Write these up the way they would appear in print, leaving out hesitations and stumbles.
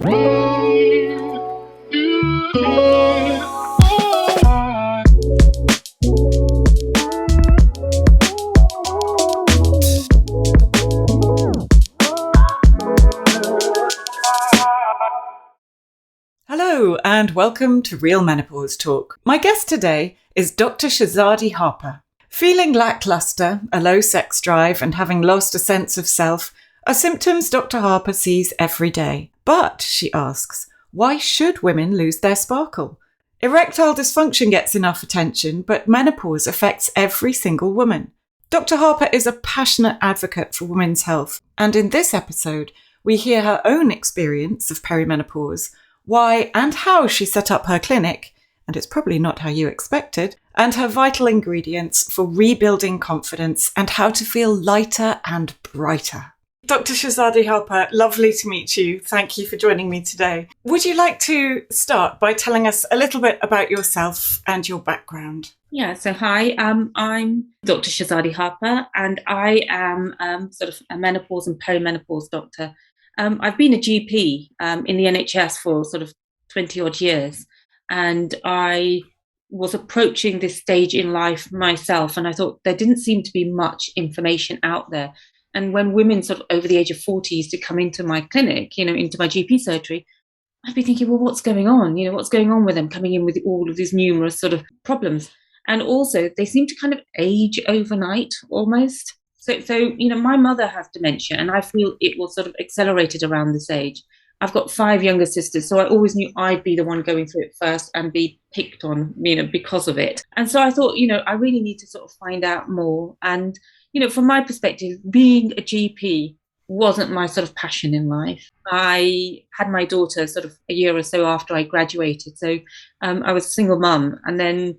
Hello and welcome to Real Menopause Talk. My guest today is Dr Shahzadi Harper. Feeling lackluster, a low sex drive and having lost a sense of self are symptoms Dr Harper sees every day. But, she asks, why should women lose their sparkle? Erectile dysfunction gets enough attention, but menopause affects every single woman. Dr Harper is a passionate advocate for women's health, and in this episode, we hear her own experience of perimenopause, why and how she set up her clinic, and it's probably not how you expected, and her vital ingredients for rebuilding confidence and how to feel lighter and brighter. Dr Shahzadi Harper, lovely to meet you. Thank you for joining me today. Would you like to start by telling us a little bit about yourself and your background? Yeah, so hi, I'm Dr Shahzadi Harper, and I am sort of a menopause and perimenopause doctor. I've been a GP in the NHS for sort of 20 odd years, and I was approaching this stage in life myself, and I thought there didn't seem to be much information out there. And when women sort of over the age of 40 used to come into my clinic, into my GP surgery, I'd be thinking, well, what's going on? What's going on with them coming in with all of these numerous sort of problems? And also they seem to kind of age overnight almost. So my mother has dementia, and I feel it was sort of accelerated around this age. I've got 5 younger sisters, so I always knew I'd be the one going through it first and be picked on, because of it. And so I thought, I really need to sort of find out more. And, from my perspective, being a GP wasn't my sort of passion in life. I had my daughter sort of a year or so after I graduated. So I was a single mum, and then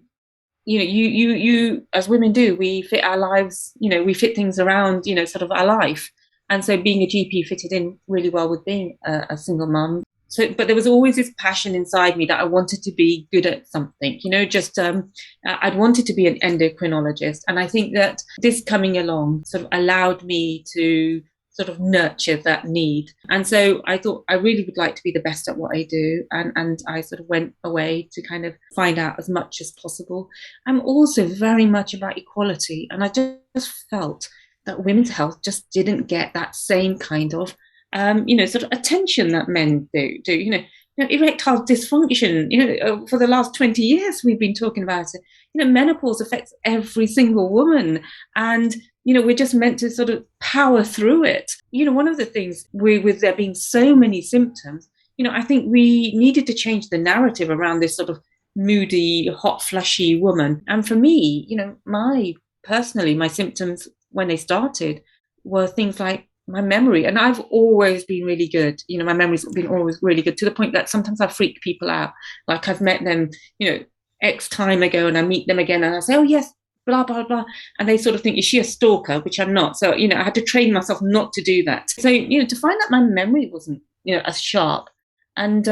you as women do, we fit our lives, we fit things around, sort of our life. And so being a GP fitted in really well with being a single mum. So, but there was always this passion inside me that I wanted to be good at something, I'd wanted to be an endocrinologist. And I think that this coming along sort of allowed me to sort of nurture that need. And so I thought I really would like to be the best at what I do. And I sort of went away to kind of find out as much as possible. I'm also very much about equality. And I just felt that women's health just didn't get that same kind of, sort of attention that men do. Erectile dysfunction, for the last 20 years we've been talking about it. Menopause affects every single woman, and we're just meant to sort of power through it. One of the things with there being so many symptoms, I think we needed to change the narrative around this sort of moody, hot, flushy woman. And for me, my symptoms when they started were things like my memory. And I've always been really good. My memory's been always really good, to the point that sometimes I freak people out. Like I've met them, X time ago, and I meet them again and I say, oh yes, blah, blah, blah. And they sort of think, is she a stalker? Which I'm not. So, I had to train myself not to do that. So, to find that my memory wasn't, as sharp. And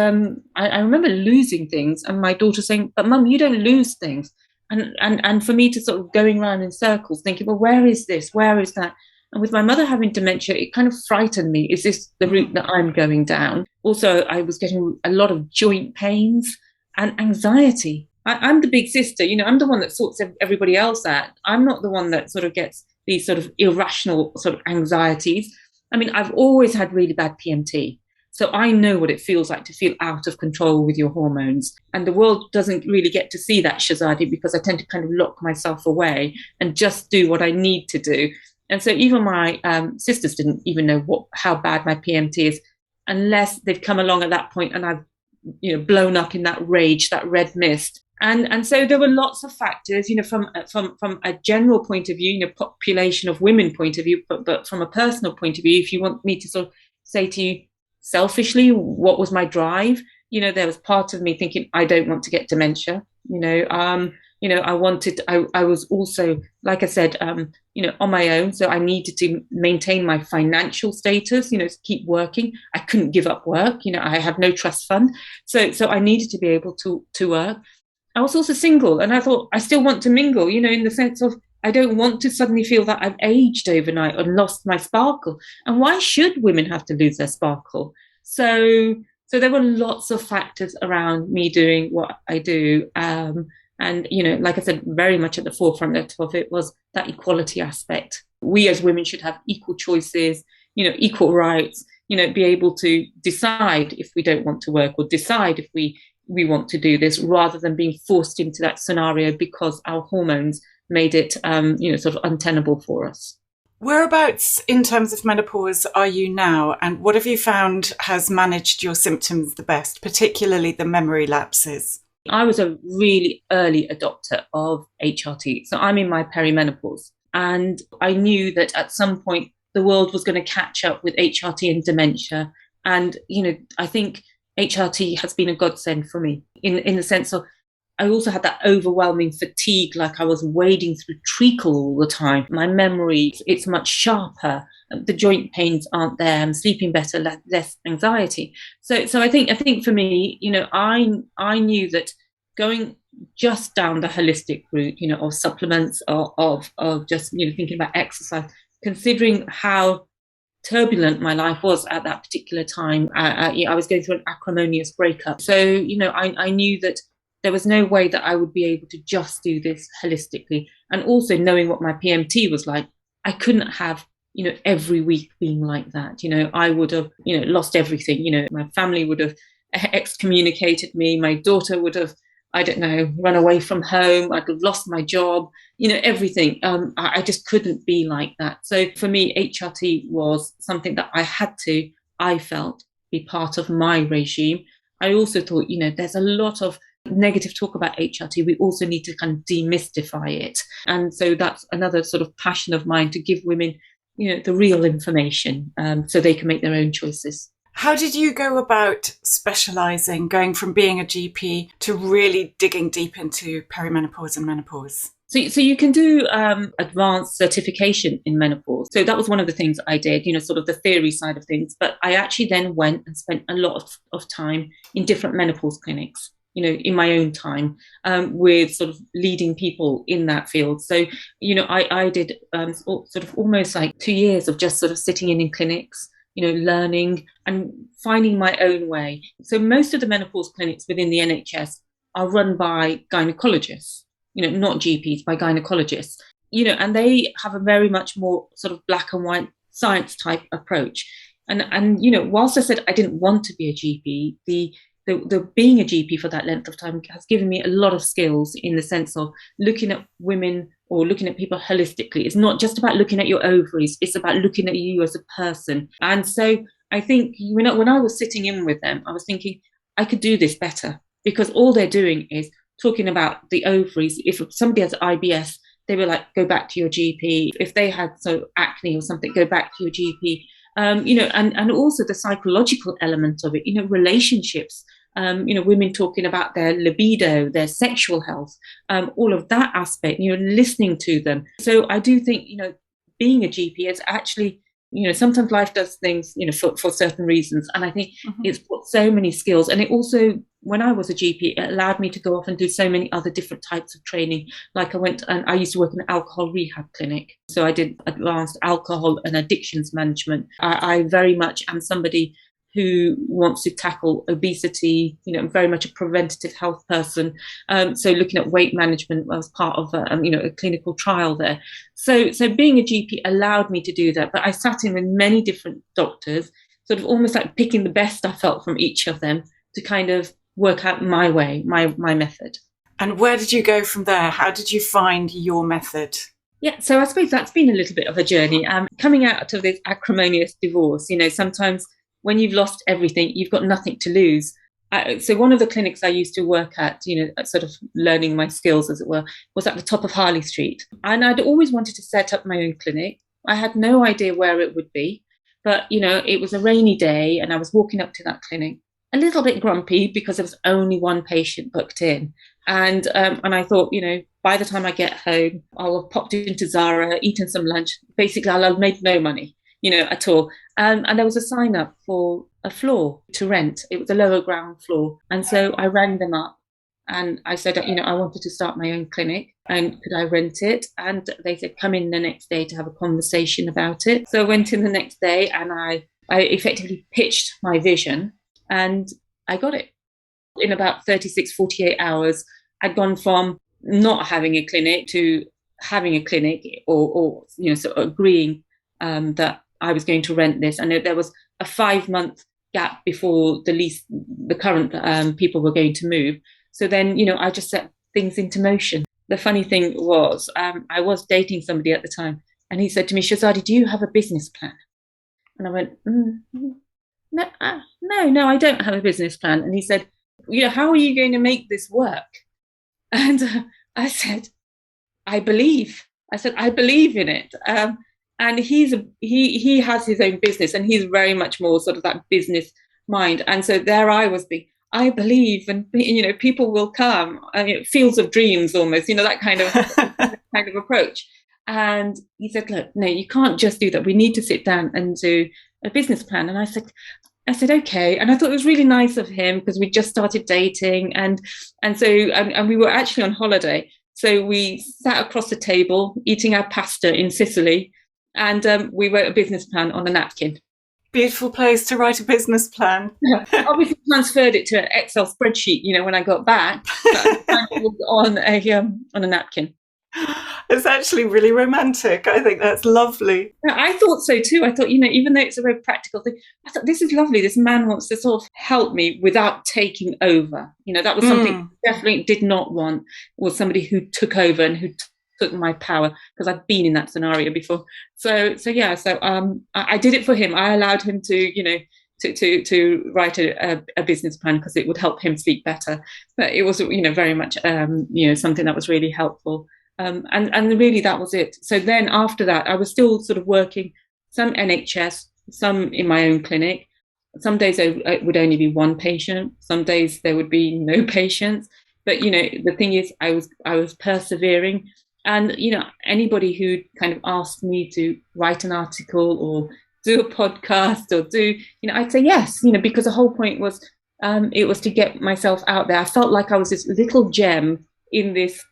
I remember losing things, and my daughter saying, but Mum, you don't lose things. And for me to sort of going around in circles thinking, well, where is this? Where is that? And with my mother having dementia, it kind of frightened me. Is this the route that I'm going down? Also, I was getting a lot of joint pains and anxiety. I'm the big sister, I'm the one that sorts everybody else out. I'm not the one that sort of gets these sort of irrational sort of anxieties. I mean, I've always had really bad PMT. So I know what it feels like to feel out of control with your hormones. And the world doesn't really get to see that, Shahzadi, because I tend to kind of lock myself away and just do what I need to do. And so even my sisters didn't even know how bad my PMT is, unless they've come along at that point and I've blown up in that rage, that red mist. And so there were lots of factors, from a general point of view, population of women point of view, but from a personal point of view, if you want me to sort of say to you selfishly, what was my drive? There was part of me thinking, I don't want to get dementia. I was also, like I said, on my own. So I needed to maintain my financial status, to keep working. I couldn't give up work. I have no trust fund. So I needed to be able to work. I was also single, and I thought I still want to mingle, in the sense of I don't want to suddenly feel that I've aged overnight or lost my sparkle. And why should women have to lose their sparkle? So So there were lots of factors around me doing what I do. And, like I said, very much at the forefront of it was that equality aspect. We as women should have equal choices, equal rights, be able to decide if we don't want to work or decide if we want to do this rather than being forced into that scenario because our hormones made it, sort of untenable for us. Whereabouts in terms of menopause are you now, and what have you found has managed your symptoms the best, particularly the memory lapses? I was a really early adopter of HRT, so I'm in my perimenopause, and I knew that at some point the world was going to catch up with HRT and dementia, and I think HRT has been a godsend for me in the sense of I also had that overwhelming fatigue, like I was wading through treacle all the time. My memory, it's much sharper. The joint pains aren't there. I'm sleeping better, less anxiety. So I think for me, I knew that going just down the holistic route, of supplements, of just thinking about exercise, considering how turbulent my life was at that particular time. I was going through an acrimonious breakup. So, I knew that there was no way that I would be able to just do this holistically. And also knowing what my PMT was like, I couldn't have, every week being like that. I would have, lost everything. My family would have excommunicated me. My daughter would have, I don't know, run away from home. I'd have lost my job, everything. I just couldn't be like that. So for me, HRT was something that I felt, be part of my regime. I also thought, there's a lot of negative talk about HRT. We also need to kind of demystify it. And so that's another sort of passion of mine, to give women, the real information, so they can make their own choices. How did you go about specialising, going from being a GP to really digging deep into perimenopause and menopause? So you can do advanced certification in menopause. So that was one of the things I did, sort of the theory side of things. But I actually then went and spent a lot of time in different menopause clinics, in my own time, with sort of leading people in that field. So, I did sort of almost like 2 years of just sort of sitting in clinics, learning and finding my own way. So most of the menopause clinics within the NHS are run by gynecologists, not GPs, by gynecologists, and they have a very much more sort of black and white science type approach. And whilst I said I didn't want to be a GP, the being a GP for that length of time has given me a lot of skills in the sense of looking at women or looking at people holistically. It's not just about looking at your ovaries, it's about looking at you as a person. And so I think, when I was sitting in with them, I was thinking I could do this better, because all they're doing is talking about the ovaries. If somebody has IBS, they were like, go back to your GP. If they had acne or something, go back to your GP. And also the psychological element of it, relationships, women talking about their libido, their sexual health, all of that aspect, listening to them. So I do think, being a GP is actually, sometimes life does things, for certain reasons. And I think it's got so many skills. And it also, when I was a GP, it allowed me to go off and do so many other different types of training. Like I used to work in an alcohol rehab clinic. So I did advanced alcohol and addictions management. I very much am somebody who wants to tackle obesity, I'm very much a preventative health person. So looking at weight management, I was part of a clinical trial there. So being a GP allowed me to do that. But I sat in with many different doctors, sort of almost like picking the best I felt from each of them to kind of work out my way, my method. And where did you go from there? How did you find your method? Yeah, so I suppose that's been a little bit of a journey. Coming out of this acrimonious divorce, sometimes when you've lost everything, you've got nothing to lose. So one of the clinics I used to work at, sort of learning my skills, as it were, was at the top of Harley Street. And I'd always wanted to set up my own clinic. I had no idea where it would be. But, it was a rainy day and I was walking up to that clinic, a little bit grumpy because there was only one patient booked in. And I thought, by the time I get home, I'll have popped into Zara, eaten some lunch. Basically, I'll have made no money, at all. And there was a sign up for a floor to rent. It was a lower ground floor. And so I rang them up and I said, I wanted to start my own clinic and could I rent it? And they said, come in the next day to have a conversation about it. So I went in the next day and I effectively pitched my vision. And I got it. In about 36, 48 hours, I'd gone from not having a clinic to having a clinic, or sort of agreeing that I was going to rent this. I know there was a 5-month gap before the current people were going to move. So then, I just set things into motion. The funny thing was, I was dating somebody at the time, and he said to me, Shahzadi, do you have a business plan? And I went, no, I don't have a business plan. And he said, how are you going to make this work? And I said, I believe. I said, I believe in it. And he has his own business, and he's very much more sort of that business mind. And so there I was being, I believe, and people will come. Fields of dreams, almost, that kind of approach. And he said, look, no, you can't just do that. We need to sit down and do a business plan. And I said, okay. And I thought it was really nice of him, because we just started dating, and we were actually on holiday. So we sat across the table eating our pasta in Sicily, and we wrote a business plan on a napkin. Beautiful place to write a business plan. Obviously transferred it to an Excel spreadsheet, when I got back, but it was on a napkin. It's actually really romantic. I think that's lovely. I thought so too. I thought, even though it's a very practical thing, I thought, this is lovely. This man wants to sort of help me without taking over. That was something I definitely did not want, was somebody who took over and who took my power, because I've been in that scenario before. So I did it for him. I allowed him to, to write a business plan, because it would help him sleep better. But it was, very much, something that was really helpful. And really that was it. So then after that, I was still sort of working, some NHS, some in my own clinic. Some days it would only be one patient. Some days there would be no patients. But, the thing is, I was persevering. And, anybody who kind of asked me to write an article or do a podcast or I'd say yes, because the whole point was, it was to get myself out there. I felt like I was this little gem in this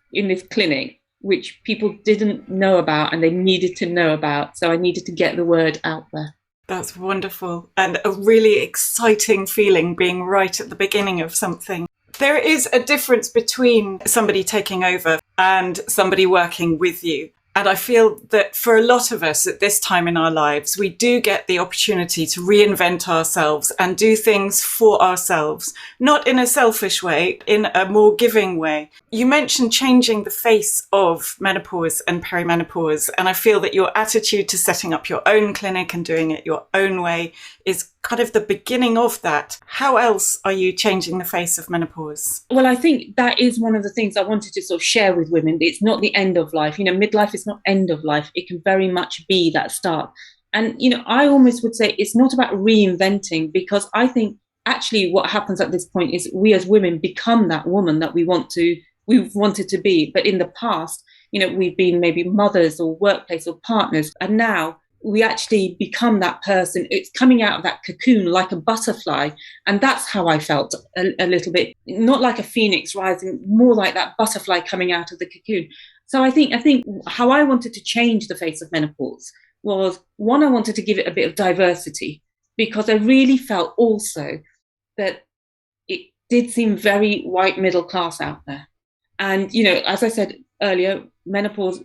clinic, which people didn't know about and they needed to know about. So I needed to get the word out there. That's wonderful, and a really exciting feeling being right at the beginning of something. There is a difference between somebody taking over and somebody working with you. And I feel that for a lot of us at this time in our lives, we do get the opportunity to reinvent ourselves and do things for ourselves, not in a selfish way, in a more giving way. You mentioned changing the face of menopause and perimenopause, and I feel that your attitude to setting up your own clinic and doing it your own way is kind of the beginning of that. How else are you changing the face of menopause? Well, I think that is one of the things I wanted to sort of share with women. It's not the end of life. Midlife is not end of life. It can very much be that start. And, I almost would say it's not about reinventing, because I think actually what happens at this point is we as women become that woman that we've wanted to be. But in the past, we've been maybe mothers or workplace or partners. And now we actually become that person. It's coming out of that cocoon like a butterfly. And that's how I felt a little bit, not like a phoenix rising, more like that butterfly coming out of the cocoon. So I think how I wanted to change the face of menopause was, one, I wanted to give it a bit of diversity, because I really felt also that it did seem very white middle class out there. And, as I said earlier, menopause,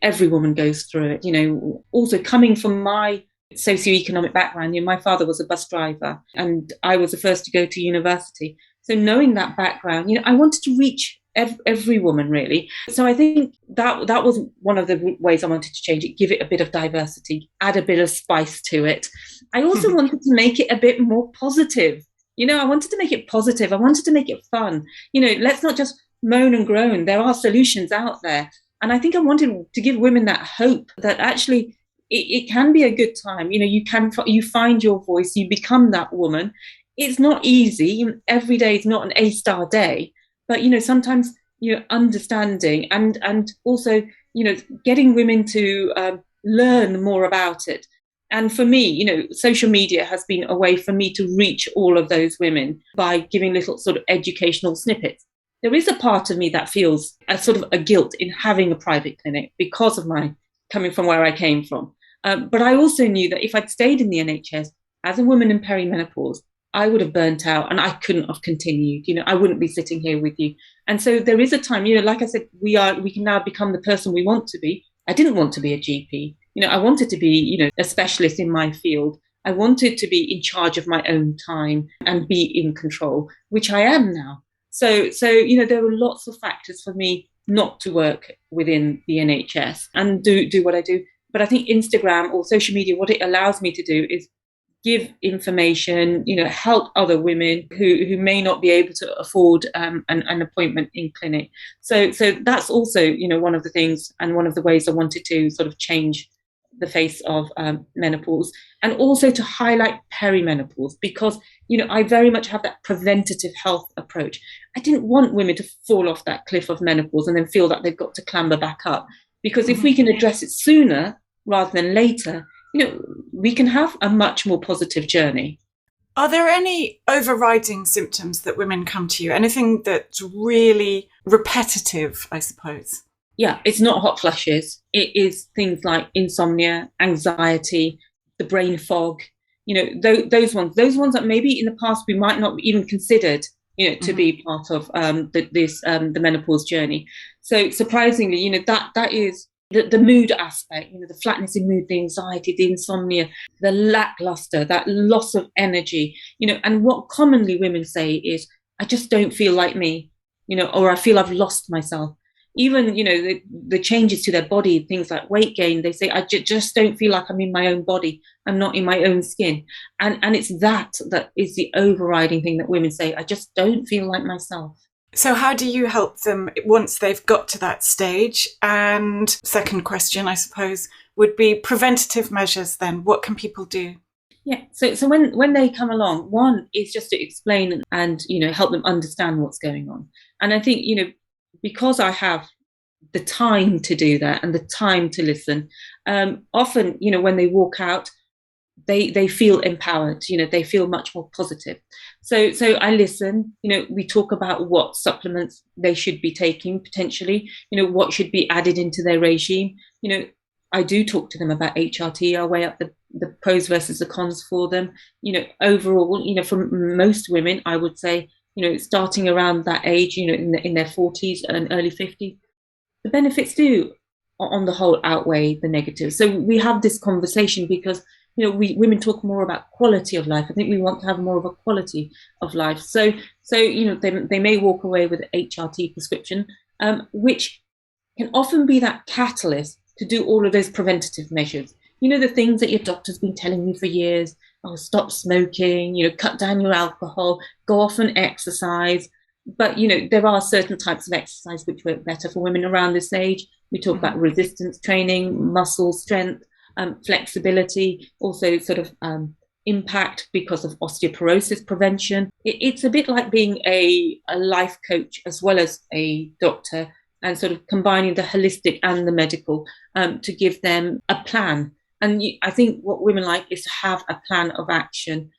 every woman goes through it. Also coming from my socioeconomic background, my father was a bus driver and I was the first to go to university. So knowing that background, I wanted to reach every woman, really. So I think that was one of the ways I wanted to change it, give it a bit of diversity, add a bit of spice to it. I also wanted to make it a bit more positive. I wanted to make it positive. I wanted to make it fun. Let's not just moan and groan. There are solutions out there. And I think I wanted to give women that hope that actually it can be a good time. You find your voice, you become that woman. It's not easy. Every day is not an A-star day. But, sometimes, understanding and also, getting women to learn more about it. And for me, social media has been a way for me to reach all of those women by giving little sort of educational snippets. There is a part of me that feels a sort of a guilt in having a private clinic because of my coming from where I came from. But I also knew that if I'd stayed in the NHS as a woman in perimenopause, I would have burnt out and I couldn't have continued. I wouldn't be sitting here with you. And so there is a time, like I said, we can now become the person we want to be. I didn't want to be a GP. I wanted to be, a specialist in my field. I wanted to be in charge of my own time and be in control, which I am now. So there are lots of factors for me not to work within the NHS and do what I do. But I think Instagram or social media, what it allows me to do is give information, help other women who may not be able to afford an appointment in clinic. So that's also, one of the things and one of the ways I wanted to sort of change the face of menopause, and also to highlight perimenopause, because, I very much have that preventative health approach. I didn't want women to fall off that cliff of menopause and then feel that they've got to clamber back up, because if we can address it sooner rather than later, we can have a much more positive journey. Are there any overriding symptoms that women come to you? Anything that's really repetitive, I suppose? Yeah, it's not hot flushes. It is things like insomnia, anxiety, the brain fog, those ones that maybe in the past we might not even considered, to be part of the menopause journey. So surprisingly, that is the mood aspect, the flatness in mood, the anxiety, the insomnia, the lackluster, that loss of energy, and what commonly women say is, I just don't feel like me, or I feel I've lost myself. Even, the changes to their body, things like weight gain, they say, I just don't feel like I'm in my own body. I'm not in my own skin. And it's that is the overriding thing that women say, I just don't feel like myself. So how do you help them once they've got to that stage? And second question, I suppose, would be preventative measures then. What can people do? Yeah, so when they come along, one is just to explain and, help them understand what's going on. And I think, because I have the time to do that and the time to listen, often, when they walk out, they feel empowered, they feel much more positive. So I listen, we talk about what supplements they should be taking potentially, what should be added into their regime. I do talk to them about HRT. I weigh up the pros versus the cons for them. Overall, for most women, I would say, starting around that age, in their 40s and early 50s, the benefits do, on the whole, outweigh the negatives. So we have this conversation because, women talk more about quality of life. I think we want to have more of a quality of life. So they may walk away with an HRT prescription, which can often be that catalyst to do all of those preventative measures. The things that your doctor's been telling you for years. Oh, stop smoking, cut down your alcohol, go off and exercise. But, there are certain types of exercise which work better for women around this age. We talk about resistance training, muscle strength, flexibility, also sort of impact because of osteoporosis prevention. It's a bit like being a life coach as well as a doctor, and sort of combining the holistic and the medical to give them a plan. And I think what women like is to have a plan of action,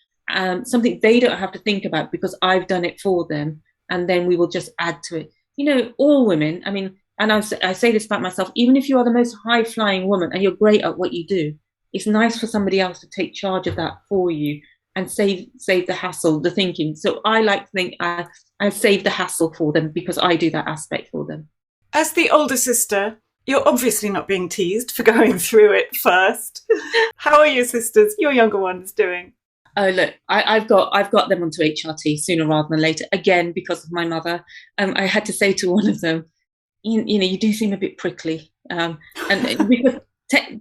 something they don't have to think about because I've done it for them. And then we will just add to it. All women, and I say this about myself, even if you are the most high-flying woman and you're great at what you do, it's nice for somebody else to take charge of that for you and save the hassle, the thinking. So I like to think I save the hassle for them because I do that aspect for them. As the older sister, you're obviously not being teased for going through it first. How are your sisters, your younger ones, doing? Oh, look, I've got them onto HRT sooner rather than later, again, because of my mother. I had to say to one of them, you do seem a bit prickly. And because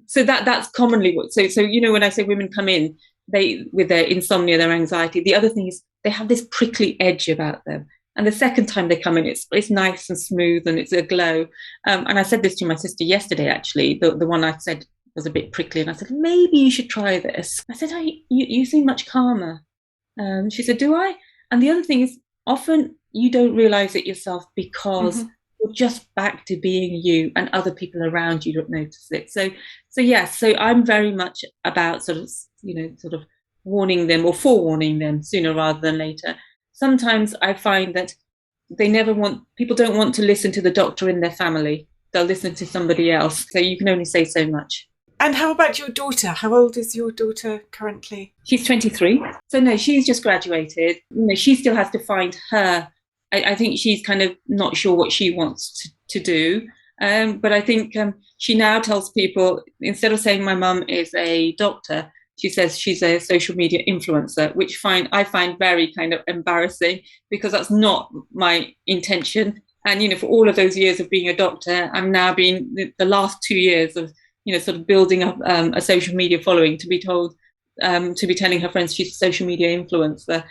so that's commonly what, so when I say women come in, they with their insomnia, their anxiety, the other thing is they have this prickly edge about them. And the second time they come in, it's nice and smooth and it's a glow. And I said this to my sister yesterday, actually, the one I said was a bit prickly. And I said, maybe you should try this. I said, you seem much calmer. She said, do I? And the other thing is, often you don't realize it yourself because you're just back to being you and other people around you don't notice it. So I'm very much about sort of warning them or forewarning them sooner rather than later. Sometimes I find that people don't want to listen to the doctor in their family. They'll listen to somebody else. So you can only say so much. And how about your daughter? How old is your daughter currently? She's 23. So no, she's just graduated. She still has to find her. I think she's kind of not sure what she wants to do. But I think she now tells people, instead of saying my mum is a doctor, she says she's a social media influencer, which I find very kind of embarrassing, because that's not my intention. And, for all of those years of being a doctor, I'm now being the last 2 years of, sort of building up a social media following, to be told, to be telling her friends she's a social media influencer.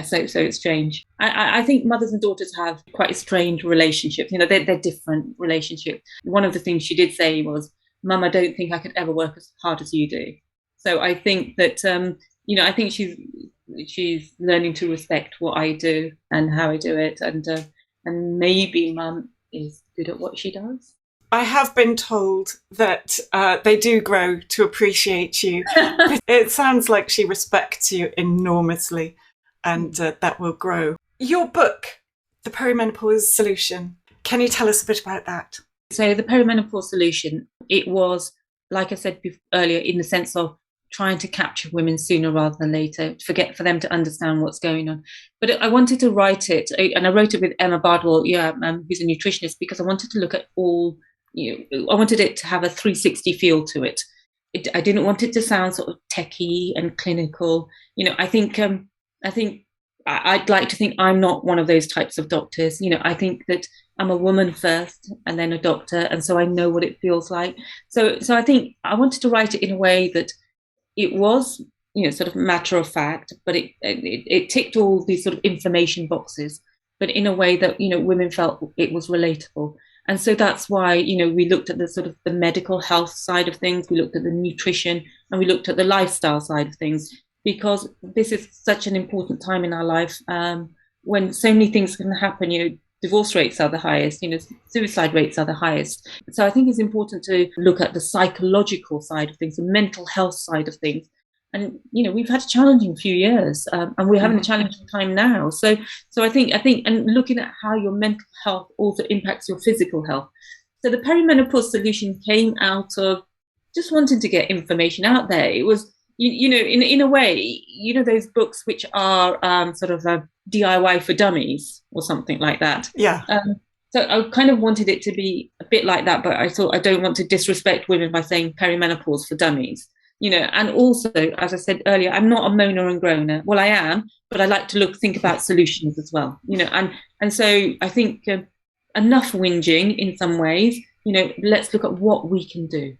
So it's strange. I think mothers and daughters have quite a strange relationship. They're different relationships. One of the things she did say was, Mum, I don't think I could ever work as hard as you do. So I think that, I think she's learning to respect what I do and how I do it. And maybe Mum is good at what she does. I have been told that they do grow to appreciate you. It sounds like she respects you enormously, and that will grow. Your book, The Perimenopause Solution, can you tell us a bit about that? So the Perimenopause Solution, it was, like I said earlier, in the sense of trying to capture women sooner rather than later, for them to understand what's going on. But I wanted to write it, and I wrote it with Emma Bardwell, who's a nutritionist, because I wanted to look at all, I wanted it to have a 360 feel to it. I didn't want it to sound sort of techie and clinical. I think I'd like to think I'm not one of those types of doctors. I think that I'm a woman first and then a doctor, and so I know what it feels like. So I think I wanted to write it in a way that it was, sort of matter of fact, but it ticked all these sort of information boxes, but in a way that, women felt it was relatable. And so that's why, we looked at the sort of the medical health side of things, we looked at the nutrition, and we looked at the lifestyle side of things, because this is such an important time in our life, when so many things can happen. Divorce rates are the highest, suicide rates are the highest. So I think it's important to look at the psychological side of things, the mental health side of things. And, we've had a challenging few years, and we're having a challenging time now. So I think, and looking at how your mental health also impacts your physical health. So the Perimenopause Solution came out of just wanting to get information out there. It was, in a way, those books which are sort of DIY for dummies or something like that. Yeah. So I kind of wanted it to be a bit like that, but I thought I don't want to disrespect women by saying perimenopause for dummies. And also, as I said earlier, I'm not a moaner and groaner. Well, I am, but I like to think about solutions as well. And so I think enough whinging in some ways. Let's look at what we can do.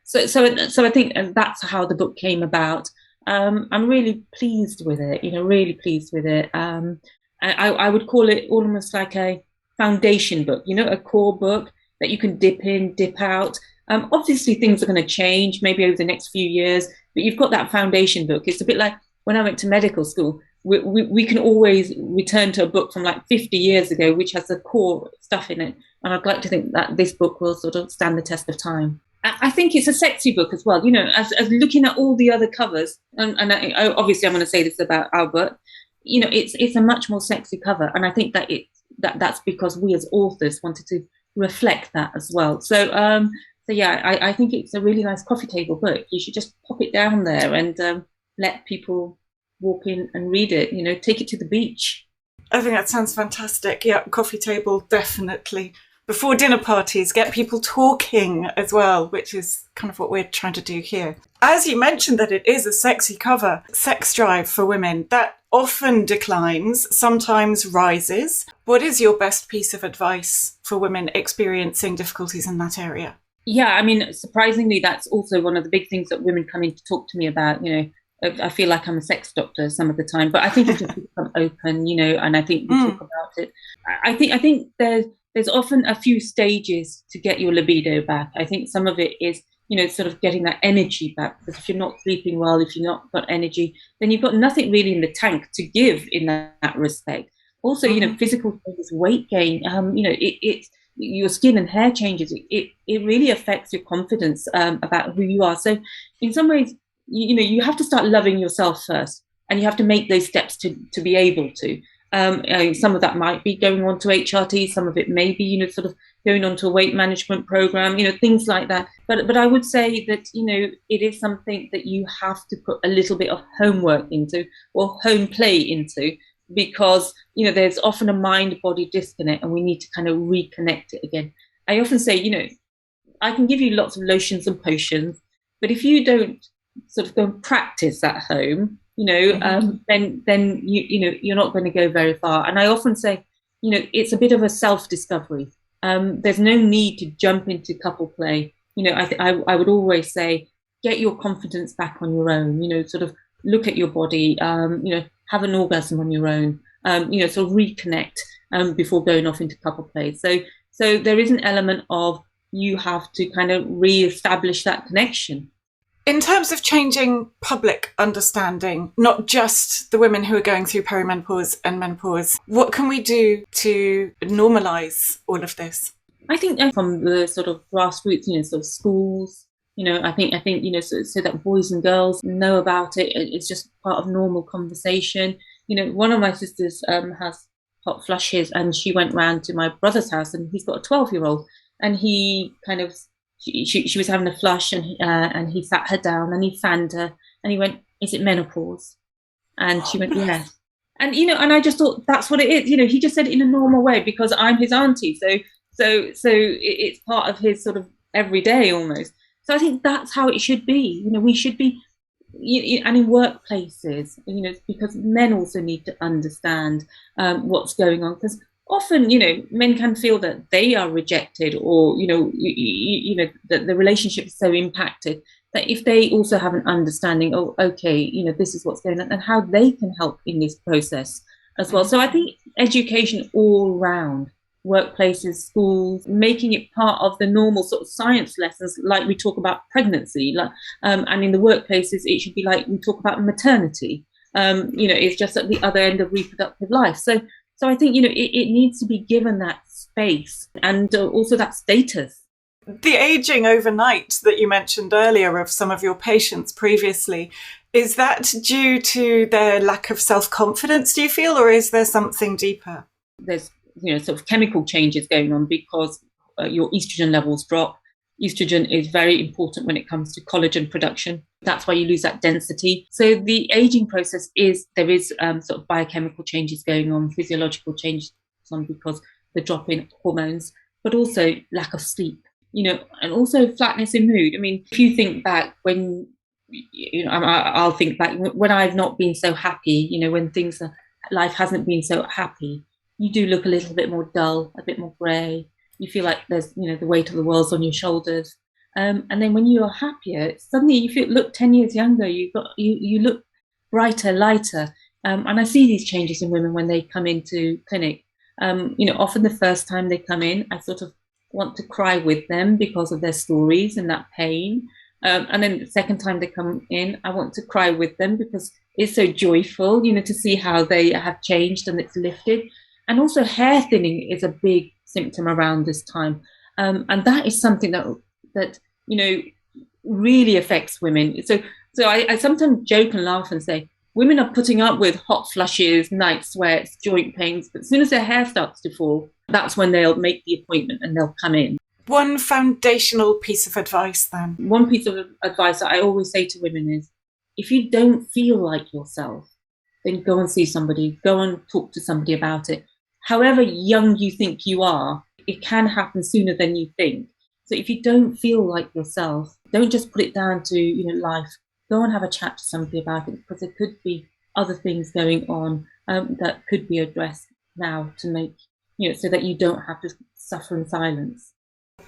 So I think that's how the book came about. I'm really pleased with it. Really pleased with it. I would call it almost like a foundation book. A core book that you can dip in, dip out. Obviously, things are going to change maybe over the next few years, but you've got that foundation book. It's a bit like when I went to medical school. We can always return to a book from like 50 years ago, which has the core stuff in it. And I'd like to think that this book will sort of stand the test of time. I think it's a sexy book as well. As looking at all the other covers, and obviously I'm going to say this about our book, it's a much more sexy cover. And I think that that's because we as authors wanted to reflect that as well. So I think it's a really nice coffee table book. You should just pop it down there and let people walk in and read it, take it to the beach. I think that sounds fantastic. Yeah, coffee table, definitely. Before dinner parties, get people talking as well, which is kind of what we're trying to do here. As you mentioned that it is a sexy cover, sex drive for women, that often declines, sometimes rises. What is your best piece of advice for women experiencing difficulties in that area? Yeah, surprisingly, that's also one of the big things that women come in to talk to me about. I feel like I'm a sex doctor some of the time, but I think it's just become open, and I think we talk about it. I think there's often a few stages to get your libido back. I think some of it is, sort of getting that energy back, because if you're not sleeping well, if you're not got energy, then you've got nothing really in the tank to give in that respect. Also, physical changes, weight gain, your skin and hair changes. It really affects your confidence about who you are. So in some ways, you have to start loving yourself first, and you have to make those steps to be able to. Some of that might be going on to HRT, some of it may be, sort of going on to a weight management program, things like that. But I would say that, it is something that you have to put a little bit of homework into, or home play into, because, there's often a mind-body disconnect and we need to kind of reconnect it again. I often say, I can give you lots of lotions and potions, but if you don't sort of go and practice at home, then you're not going to go very far. And I often say, it's a bit of a self-discovery. There's no need to jump into couple play. I would always say, get your confidence back on your own. Sort of look at your body. Have an orgasm on your own. Sort of reconnect before going off into couple play. So there is an element of you have to kind of re-establish that connection. In terms of changing public understanding, not just the women who are going through perimenopause and menopause, what can we do to normalise all of this? I think from the sort of grassroots, sort of schools, I think so that boys and girls know about it. It's just part of normal conversation. One of my sisters has hot flushes, and she went round to my brother's house, and he's got a 12-year-old, and he kind of, she was having a flush, and he sat her down and he fanned her and he went, "Is it menopause?" And she went, "Yes." And and I just thought, that's what it is. He just said it in a normal way because I'm his auntie, so it's part of his sort of everyday almost. So I think that's how it should be. We should be, and in workplaces, because men also need to understand what's going on, because often, men can feel that they are rejected, or, that the relationship is so impacted that if they also have an understanding, oh, okay, this is what's going on, and how they can help in this process as well. So I think education all round, workplaces, schools, making it part of the normal sort of science lessons, like we talk about pregnancy, and in the workplaces, it should be like we talk about maternity. It's just at the other end of reproductive life. So I think, it needs to be given that space and also that status. The ageing overnight that you mentioned earlier of some of your patients previously, is that due to their lack of self-confidence, do you feel, or is there something deeper? There's, sort of chemical changes going on because your estrogen levels drop. Estrogen is very important when it comes to collagen production. That's why you lose that density. So the aging process there is sort of biochemical changes going on, physiological changes on because the drop in hormones, but also lack of sleep, and also flatness in mood. I mean, if you think back when, I'll think back when I've not been so happy, when life hasn't been so happy, you do look a little bit more dull, a bit more grey. You feel like there's, the weight of the world's on your shoulders. And then when you're happier, suddenly you look 10 years younger. You look brighter, lighter. And I see these changes in women when they come into clinic. Often the first time they come in, I sort of want to cry with them because of their stories and that pain. And then the second time they come in, I want to cry with them because it's so joyful, to see how they have changed and it's lifted. And also hair thinning is a big symptom around this time, and that is something that really affects women. So I sometimes joke and laugh and say women are putting up with hot flushes, night sweats, joint pains, but as soon as their hair starts to fall, that's when they'll make the appointment and they'll come in. One foundational piece of advice then. One piece of advice that I always say to women is, if you don't feel like yourself, then go and see somebody, go and talk to somebody about it. However young you think you are, it can happen sooner than you think. So if you don't feel like yourself, don't just put it down to life. Go and have a chat to somebody about it, because there could be other things going on that could be addressed now to make, so that you don't have to suffer in silence.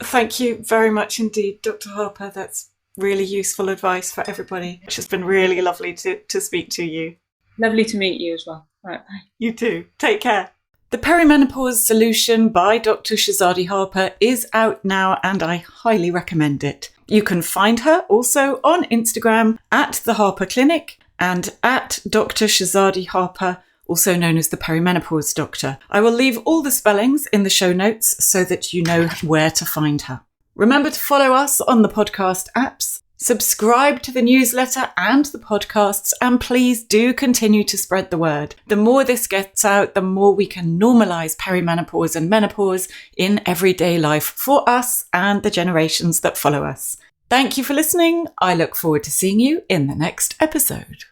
Thank you very much indeed, Dr. Harper. That's really useful advice for everybody. It's just been really lovely to speak to you. Lovely to meet you as well. All right, bye. You too. Take care. The Perimenopause Solution by Dr. Shahzadi Harper is out now, and I highly recommend it. You can find her also on Instagram at the Harper Clinic and at Dr. Shahzadi Harper, also known as the Perimenopause Doctor. I will leave all the spellings in the show notes so that you know where to find her. Remember to follow us on the podcast apps Subscribe to the newsletter and the podcasts, and please do continue to spread the word. The more this gets out, the more we can normalise perimenopause and menopause in everyday life for us and the generations that follow us. Thank you for listening. I look forward to seeing you in the next episode.